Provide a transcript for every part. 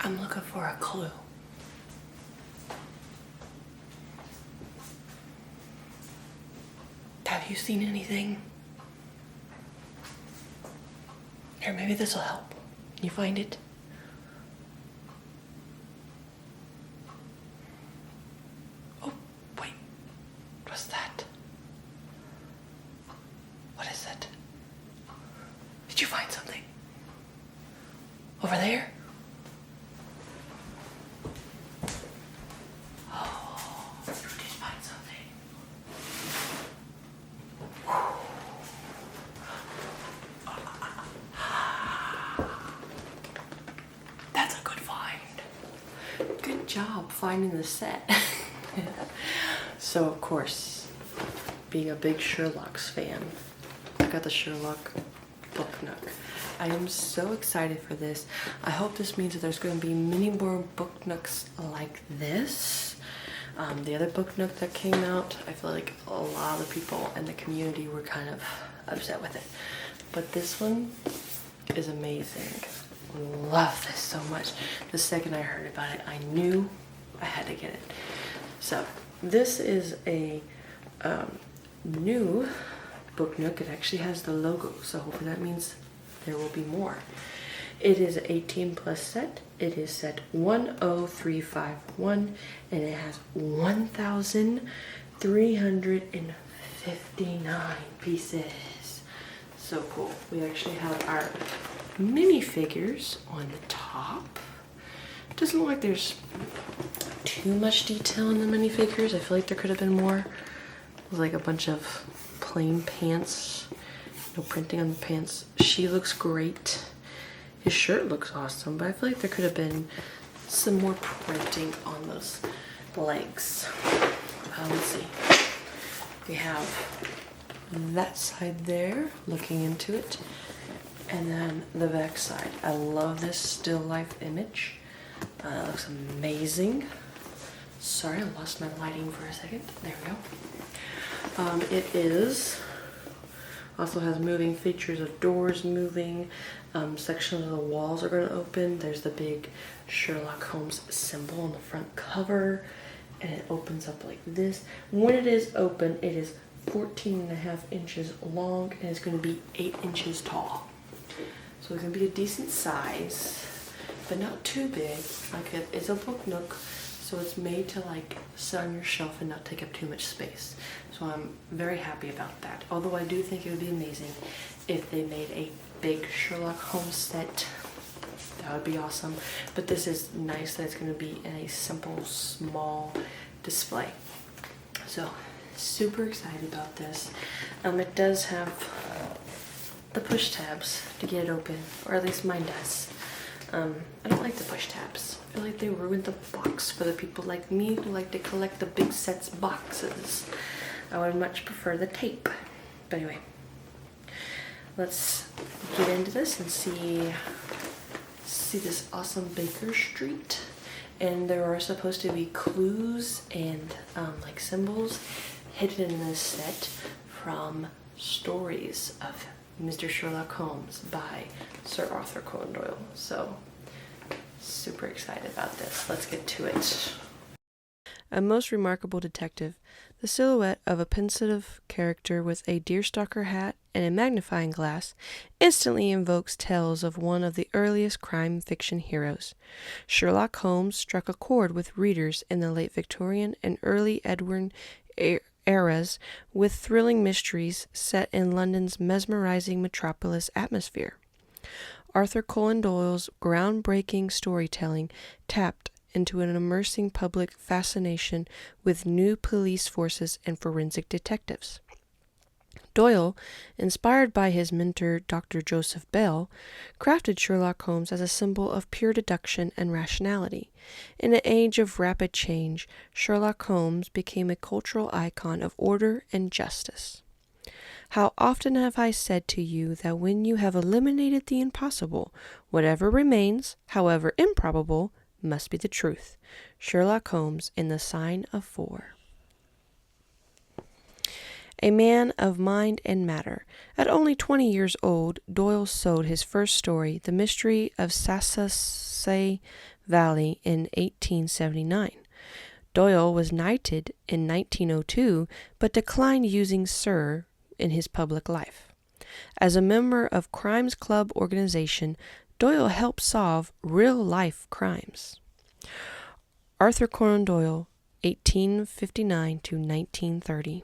I'm looking for a clue. Have you seen anything? Here, maybe this will help. Can you find it? Oh, wait. What's that? What is it? Did you find something? Over there? Oh, you did find something. That's a good find. Good job finding the set. So, of course, being a big Sherlock's fan, I got the Sherlock book Nook. I am so excited for this. I hope this means that there's going to be many more book Nooks like this. The other book Nook that came out, I feel like a lot of the people in the community were kind of upset with it. But this one is amazing. Love this so much. The second I heard about it, I knew I had to get it. So this is a new book Nook. It actually has the logo, so hopefully that means there will be more. It is an 18 plus set. It is set 10351 and it has 1,359 pieces. So cool. We actually have our minifigures on the top. It doesn't look like there's too much detail in the minifigures. I feel like there could have been more. There's like a bunch of plain pants. No printing on the pants. She looks great. His shirt looks awesome, but I feel like there could have been some more printing on those legs. Let's see. We have that side there, looking into it, and then the back side. I love this still life image. It looks amazing. Sorry, I lost my lighting for a second. There we go. It is also has moving features of doors moving. Sections of the walls are going to open. There's the big Sherlock Holmes symbol on the front cover, and it opens up like this. When it is open, it is 14.5 inches long and it's going to be 8 inches tall. So it's going to be a decent size, but not too big. Like it's a book Nook, so it's made to like sit on your shelf and not take up too much space. So I'm very happy about that. Although I do think it would be amazing if they made a big Sherlock Holmes set. That would be awesome. But this is nice that it's going to be in a simple, small display. So super excited about this. It does have the push tabs to get it open, or at least mine does. I don't like the push tabs. I feel like they ruined the box for the people like me who like to collect the big sets boxes. I would much prefer the tape. But anyway, let's get into this and see this awesome Baker Street. And there are supposed to be clues and like symbols hidden in this set from stories of Mr. Sherlock Holmes by Sir Arthur Conan Doyle. So super excited about this. Let's get to it. A most remarkable detective, the silhouette of a pensive character with a deerstalker hat and a magnifying glass instantly invokes tales of one of the earliest crime fiction heroes. Sherlock Holmes struck a chord with readers in the late Victorian and early Edwardian eras with thrilling mysteries set in London's mesmerizing metropolis atmosphere. Arthur Conan Doyle's groundbreaking storytelling tapped into an immersing public fascination with new police forces and forensic detectives. Doyle, inspired by his mentor Dr. Joseph Bell, crafted Sherlock Holmes as a symbol of pure deduction and rationality. In an age of rapid change, Sherlock Holmes became a cultural icon of order and justice. How often have I said to you that when you have eliminated the impossible, whatever remains, however improbable, must be the truth. Sherlock Holmes in The Sign of Four. A man of mind and matter. At only 20 years old, Doyle sold his first story, The Mystery of Sassasay Valley in 1879. Doyle was knighted in 1902, but declined using Sir in his public life. As a member of Crimes Club organization, Doyle helped solve real-life crimes. Arthur Conan Doyle, 1859 to 1930.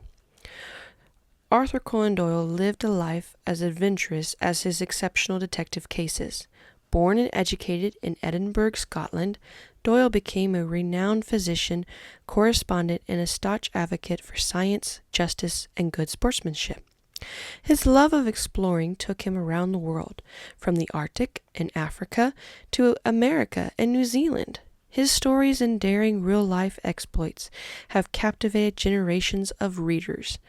Arthur Conan Doyle lived a life as adventurous as his exceptional detective cases. Born and educated in Edinburgh, Scotland, Doyle became a renowned physician, correspondent, and a staunch advocate for science, justice, and good sportsmanship. His love of exploring took him around the world, from the Arctic and Africa to America and New Zealand. His stories and daring real-life exploits have captivated generations of readers.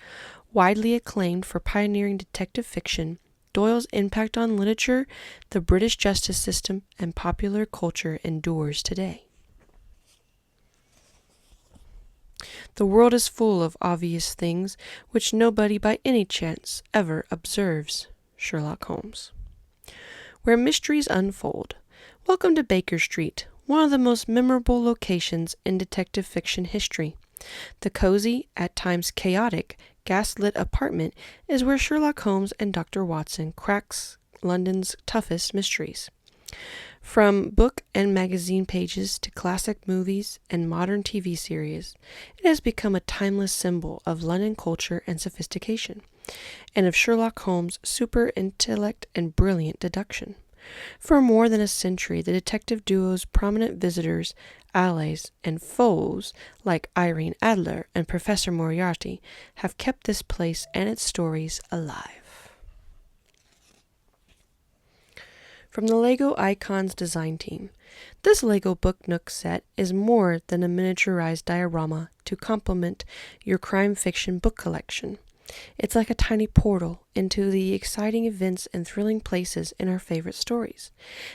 Widely acclaimed for pioneering detective fiction, Doyle's impact on literature, the British justice system, and popular culture endures today. The world is full of obvious things which nobody by any chance ever observes. Sherlock Holmes. Where mysteries unfold. Welcome to Baker Street, one of the most memorable locations in detective fiction history. The cozy, at times chaotic, gas-lit apartment is where Sherlock Holmes and Dr. Watson cracks London's toughest mysteries. From book and magazine pages to classic movies and modern TV series, it has become a timeless symbol of London culture and sophistication, and of Sherlock Holmes' super intellect and brilliant deduction. For more than a century, the detective duo's prominent visitors, allies, and foes, like Irene Adler and Professor Moriarty, have kept this place and its stories alive. From the LEGO Icons design team, this LEGO Book Nook set is more than a miniaturized diorama to complement your crime fiction book collection. It's like a tiny portal into the exciting events and thrilling places in our favorite stories.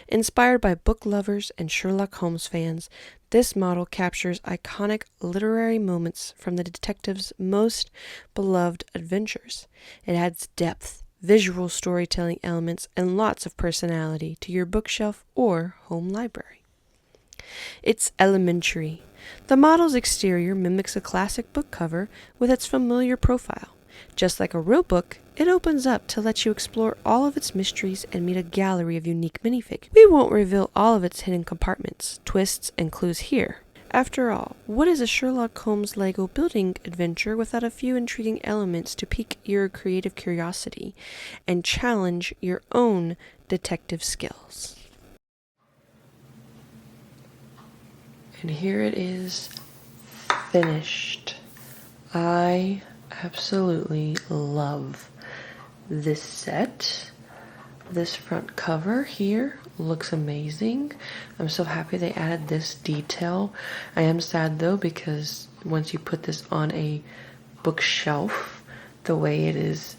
Inspired by book lovers and Sherlock Holmes fans, this model captures iconic literary moments from the detective's most beloved adventures. It adds depth, visual storytelling elements, and lots of personality to your bookshelf or home library. It's elementary. The model's exterior mimics a classic book cover with its familiar profile. Just like a real book, it opens up to let you explore all of its mysteries and meet a gallery of unique minifigures. We won't reveal all of its hidden compartments, twists, and clues here. After all, what is a Sherlock Holmes Lego building adventure without a few intriguing elements to pique your creative curiosity and challenge your own detective skills? And here it is, finished. I absolutely love this set. This front cover here looks amazing. I'm so happy they added this detail. I am sad though, because once you put this on a bookshelf the way it is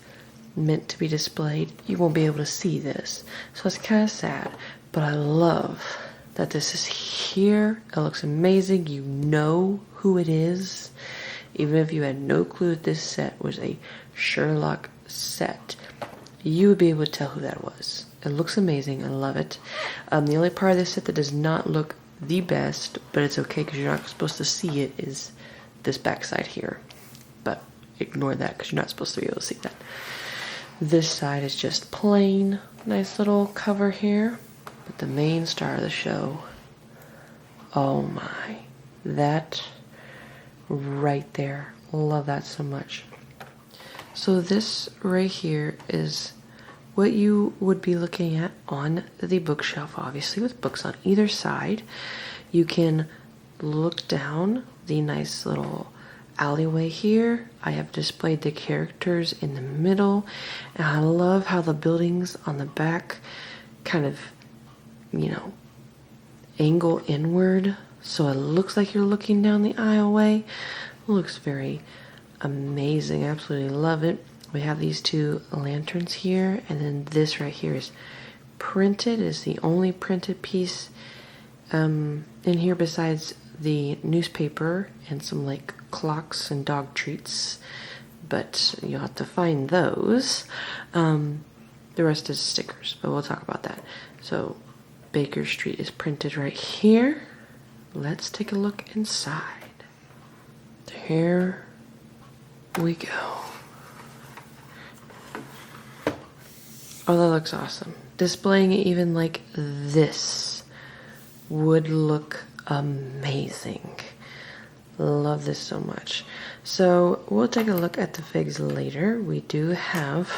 meant to be displayed, you won't be able to see this. So it's kind of sad, but I love that this is here. It looks amazing. You know who it is. Even if you had no clue that this set was a Sherlock set, you would be able to tell who that was. It looks amazing. I love it. The only part of this set that does not look the best, but it's okay because you're not supposed to see it, is this backside here. But ignore that because you're not supposed to be able to see that. This side is just plain. Nice little cover here. But the main star of the show, oh my, that right there. Love that so much. So this right here is what you would be looking at on the bookshelf, obviously with books on either side. You can look down the nice little alleyway here. I have displayed the characters in the middle, and I love how the buildings on the back kind of, angle inward, so it looks like you're looking down the aisleway. It looks very amazing. I absolutely love it. We have these two lanterns here, and then this right here is printed. Is the only printed piece in here besides the newspaper and some like clocks and dog treats, but you'll have to find those. The rest is stickers, but we'll talk about that. So Baker Street is printed right here. Let's take a look inside. Here we go. Oh, that looks awesome. Displaying it even like this would look amazing. Love this so much. So we'll take a look at the figs later. We do have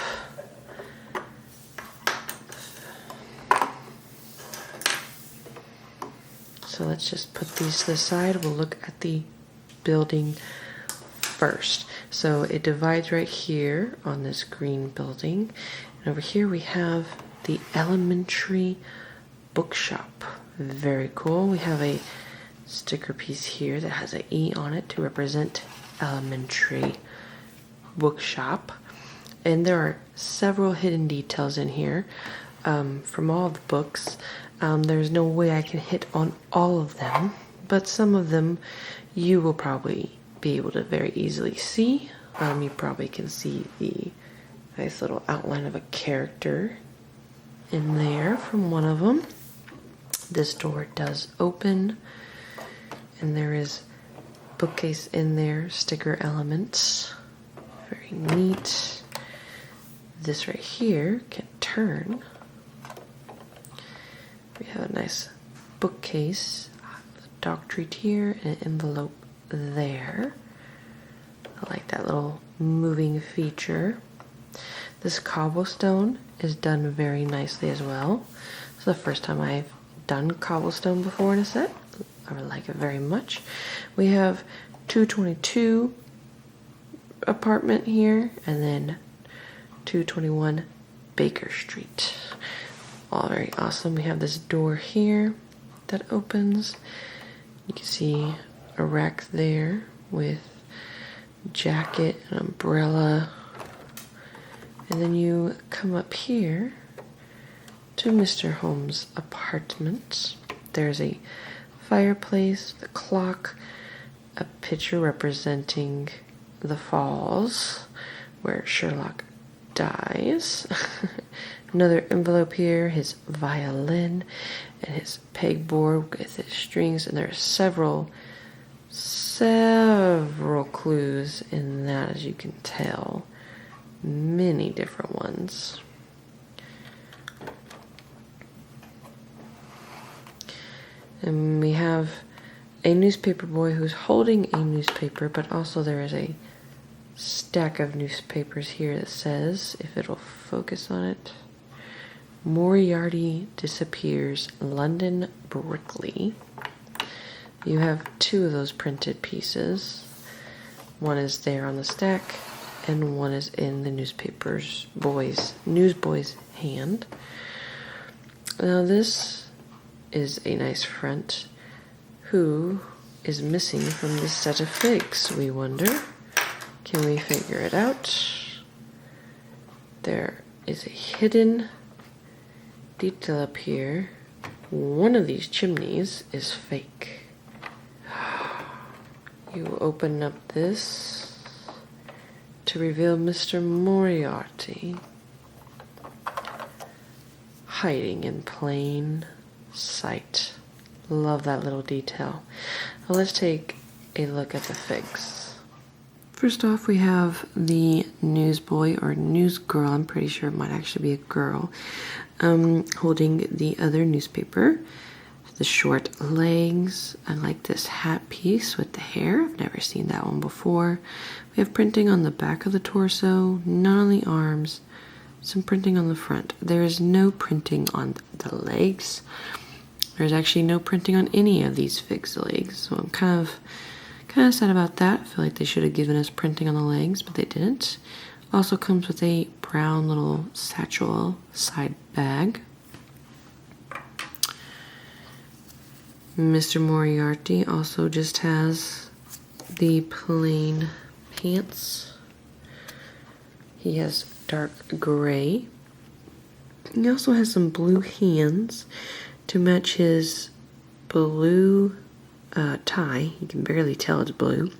so let's just put these to the side. We'll look at the building first. So it divides right here on this green building. And over here we have the elementary bookshop. Very cool. We have a sticker piece here that has an E on it to represent elementary bookshop. And there are several hidden details in here from all the books. There's no way I can hit on all of them, but some of them you will probably be able to very easily see. You probably can see the nice little outline of a character in there from one of them. This door does open, and there is bookcase in there, sticker elements. Very neat. This right here can turn. We have a nice bookcase, dog treat here, and an envelope there. I like that little moving feature. This cobblestone is done very nicely as well. It's the first time I've done cobblestone before in a set. I would like it very much. We have 222 apartment here, and then 221 Baker Street. All very awesome. We have this door here that opens. You can see a rack there with jacket, an umbrella, and then you come up here to Mr. Holmes' apartment. There's a fireplace, the clock, a picture representing the falls where Sherlock dies. Another envelope here, his violin and his pegboard with his strings, and there are several clues in that, as you can tell. Many different ones. And we have a newspaper boy who's holding a newspaper, but also there is a stack of newspapers here that says, if it'll focus on it, Moriarty disappears, London Brickley. You have two of those printed pieces. One is there on the stack, and one is in the newsboy's hand. Now this is a nice front. Who is missing from this set of figs, we wonder? Can we figure it out? There is a hidden detail up here. One of these chimneys is fake. You open up this to reveal Mr. Moriarty hiding in plain sight. Love that little detail. Now let's take a look at the figs. First off, we have the newsboy or newsgirl, I'm pretty sure it might actually be a girl, holding the other newspaper. The short legs. I like this hat piece with the hair. I've never seen that one before. We have printing on the back of the torso, none on the arms, some printing on the front. There is no printing on the legs. There's actually no printing on any of these figs' legs, so I'm kind of sad about that. I feel like they should have given us printing on the legs, but they didn't. Also comes with a brown little satchel side bag. Mr. Moriarty also just has the plain pants. He has dark gray. He also has some blue hands to match his blue tie. You can barely tell it's blue.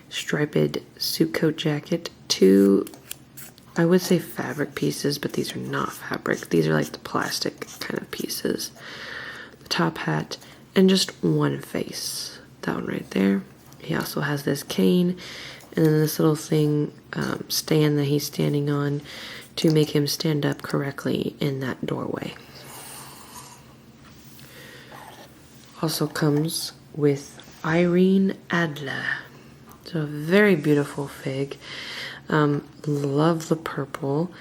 Striped suit coat jacket. Two I would say fabric pieces, but these are not fabric. These are like the plastic kind of pieces. The top hat, and just one face. That one right there. He also has this cane, and then this little thing, stand that he's standing on to make him stand up correctly in that doorway. Also comes with Irene Adler. So a very beautiful fig. Love the purple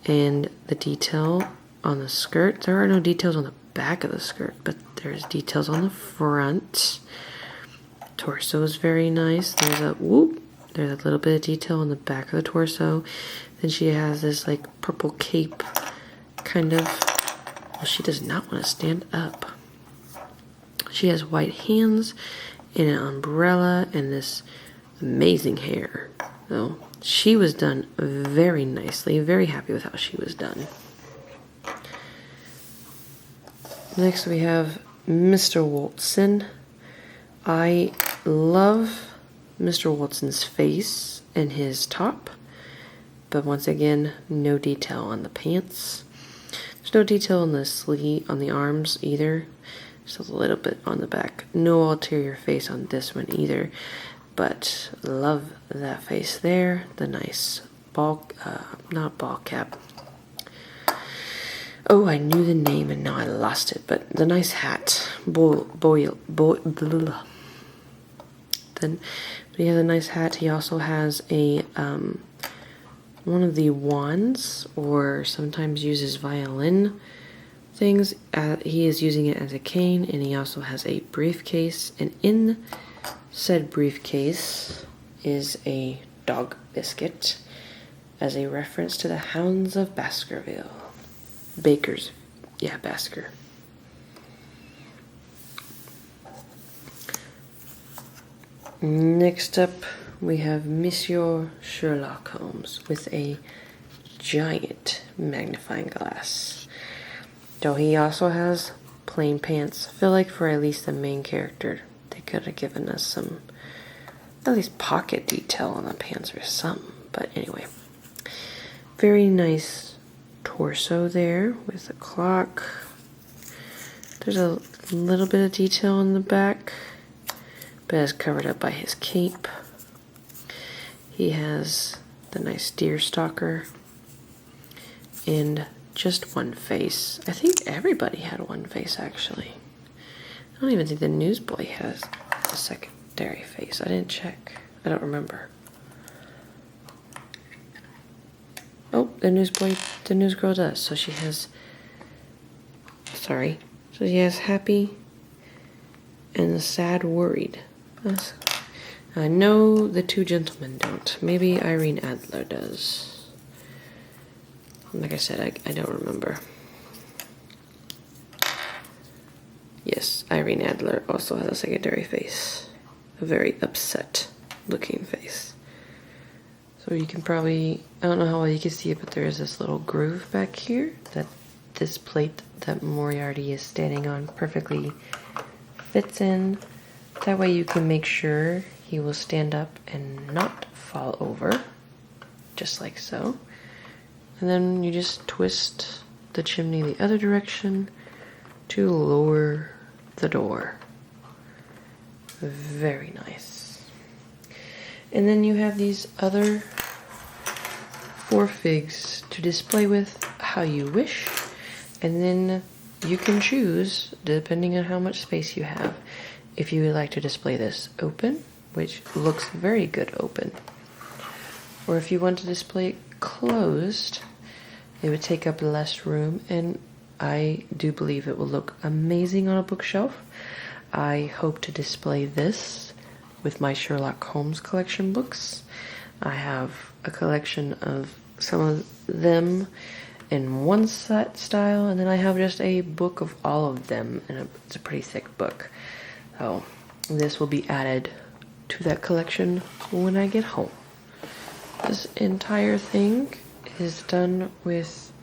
and the detail on the skirt. There are no details on the back of the skirt, but there's details on the front. Torso is very nice. There's a little bit of detail on the back of the torso. Then she has this like purple cape kind of. Well, she does not want to stand up. She has white hands and an umbrella and this amazing hair. So she was done very nicely. Very happy with how she was done. Next we have Mr. Walton. I love Mr. Walton's face and his top, but once again, no detail on the pants. There's no detail on the sleeve, on the arms either. Just a little bit on the back. No ulterior face on this one either, but love that face there. The nice not ball cap. Oh, I knew the name and now I lost it, but the nice hat. Then he has a nice hat. He also has a one of the wands, or sometimes uses violin things. He is using it as a cane, and he also has a briefcase, and in said briefcase is a dog biscuit as a reference to the Hounds of Baskerville. Basker. Next up, we have Monsieur Sherlock Holmes with a giant magnifying glass. Though he also has plain pants. I feel like for at least the main character, they could have given us some, at least pocket detail on the pants or something. But anyway, very nice torso there with a clock. There's a little bit of detail on the back, but it's covered up by his cape. He has the nice deer stalker and just one face. I think everybody had one face, actually. I don't even think the newsboy has a secondary face. I didn't check. I don't remember. Oh, the newsgirl does. So she has, so she has happy and the sad worried. I know the two gentlemen don't. Maybe Irene Adler does. Like I said, I don't remember. Yes, Irene Adler also has a secondary face. A very upset looking face. So you can probably, I don't know how well you can see it, but there is this little groove back here that this plate that Moriarty is standing on perfectly fits in. That way you can make sure he will stand up and not fall over, just like so. And then you just twist the chimney the other direction to lower the door. Very nice. And then you have these other 4 figs to display with how you wish. And then you can choose, depending on how much space you have, if you would like to display this open, which looks very good open, or if you want to display it closed, it would take up less room, and I do believe it will look amazing on a bookshelf. I hope to display this with my Sherlock Holmes collection books. I have a collection of some of them in one set style, and then I have just a book of all of them, and it's a pretty thick book. So this will be added to that collection when I get home. This entire thing is done with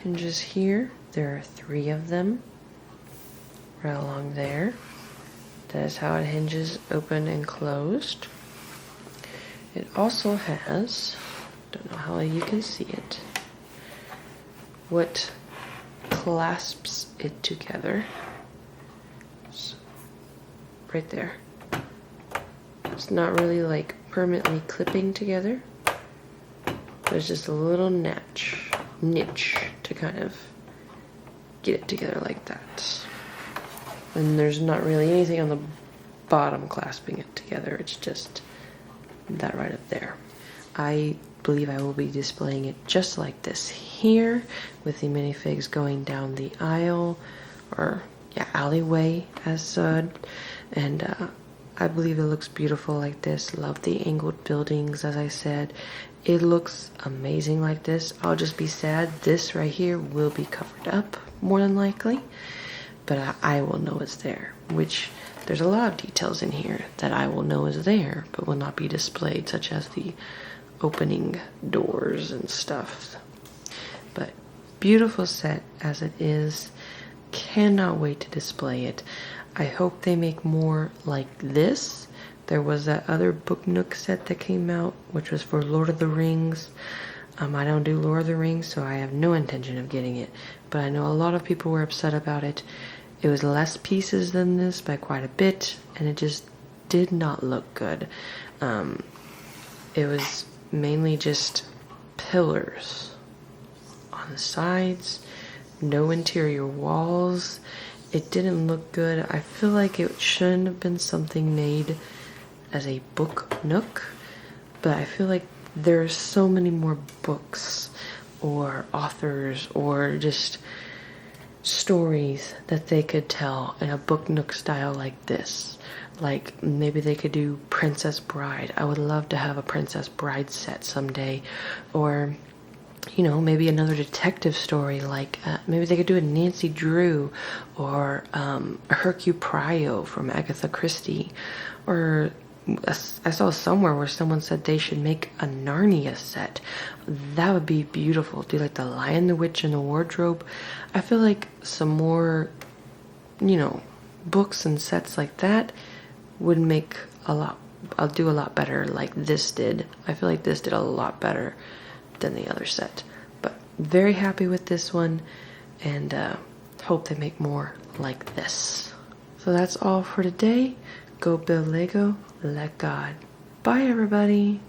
hinges here. There are 3 of them right along there. That is how it hinges open and closed. It also has don't know how you can see it, what clasps it together. So, right there. It's not really like permanently clipping together. There's just a little niche to kind of get it together like that. And there's not really anything on the bottom clasping it together. It's just that right up there. I believe I will be displaying it just like this here, with the minifigs going down the aisle, or yeah, alleyway as said. And I believe it looks beautiful like this. Love the angled buildings, as I said. It looks amazing like this. I'll just be sad this right here will be covered up more than likely, but I will know it's there, which there's a lot of details in here that I will know is there but will not be displayed, such as the opening doors and stuff. But beautiful set as it is. Cannot wait to display it. I hope they make more like this. There was that other Book Nook set that came out, which was for Lord of the Rings. I don't do Lord of the Rings, so I have no intention of getting it. But I know a lot of people were upset about it. It was less pieces than this by quite a bit, and it just did not look good. It was mainly just pillars on the sides, no interior walls. It didn't look good. I feel like it shouldn't have been something made as a book nook, but I feel like there's so many more books or authors or just stories that they could tell in a book nook style like this. Like maybe they could do Princess Bride. I would love to have a Princess Bride set someday. Or, you know, maybe another detective story, like maybe they could do a Nancy Drew or a Hercule Poirot from Agatha Christie. Or I saw somewhere where someone said they should make a Narnia set. That would be beautiful. Do like the Lion, the Witch, and the Wardrobe. I feel like some more, you know, books and sets like that would make I'll do a lot better like this did. I feel like this did a lot better than the other set. But very happy with this one, and hope they make more like this. So that's all for today. Go build Lego, let God. Bye everybody.